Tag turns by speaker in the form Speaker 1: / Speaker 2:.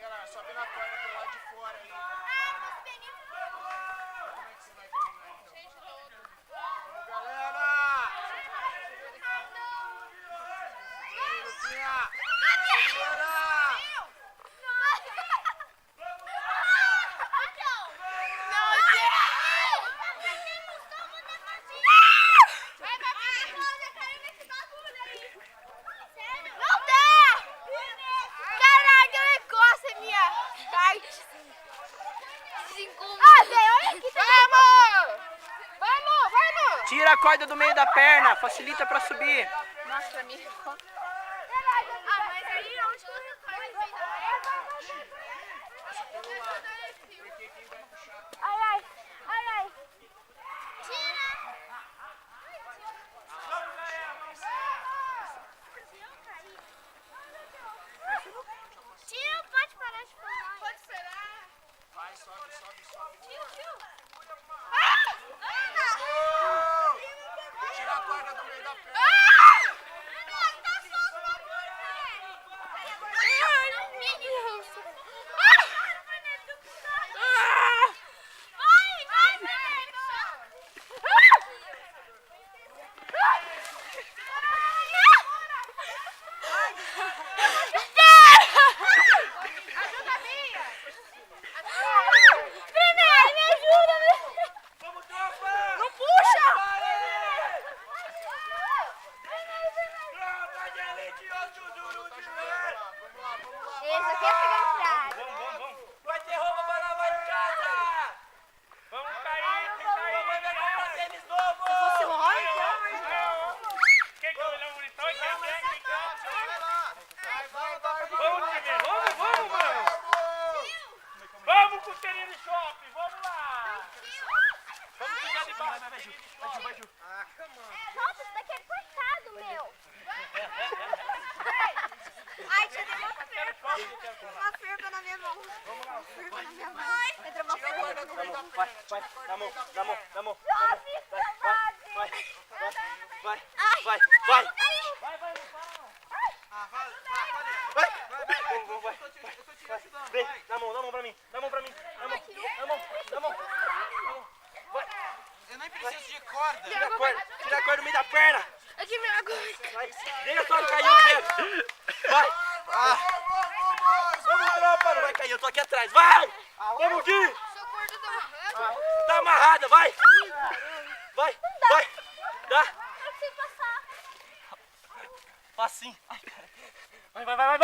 Speaker 1: Galera, sobe na corda pro lado de fora aí. Como é que você vai terminar então? Vamos, galera! Luquinha! Segura!
Speaker 2: Tira a corda do meio da perna, facilita pra subir.
Speaker 3: Nossa, pra mim.
Speaker 4: Mas aí onde você faz
Speaker 5: Ai, ai, ai. Tira. Tira, pode parar de falar.
Speaker 4: Pode esperar.
Speaker 1: Vai, sobe.
Speaker 4: Tio.
Speaker 1: Tira a corda do meio da perna.
Speaker 5: Esse aqui é pegando praia.
Speaker 2: Vamos. Vai ter roupa pra lavar em casa. Vamos cair, Mamãe vai comprar tênis novo.
Speaker 3: Se fosse um homem, pelo amor de Deus.
Speaker 2: Quem que é o bonitão? Quem
Speaker 1: Vai,
Speaker 2: Vamos, mano. Vamos com o tênis de shopping, vamos lá. Vamos ficar de baixo. Vai, Ju.
Speaker 1: Ah, come on.
Speaker 5: Volta, isso daqui é cortado, meu. Ai, tinha uma ferva na minha mão.
Speaker 1: Vamos lá.
Speaker 5: Ferva na minha mão. Entra uma
Speaker 1: Tira a corda do meio da perna.
Speaker 2: Vai, na mão. Vai.
Speaker 1: Ah, vai.
Speaker 2: Vem, na mão pra mim. Na mão. Vai.
Speaker 1: Eu nem preciso de corda.
Speaker 2: Tira a corda do meio da perna.
Speaker 3: Aqui, meu agora.
Speaker 2: Vai. Deixa só não cair o pé. Vai. Vamos, tropa. Não vai cair, eu tô aqui atrás. Vai. Vamos, Gui.
Speaker 3: Seu cordo tá amarrado.
Speaker 2: Tá amarrada, vai. Vai. Dá.
Speaker 5: Eu preciso passar.
Speaker 2: Facinho. Vai, vamos.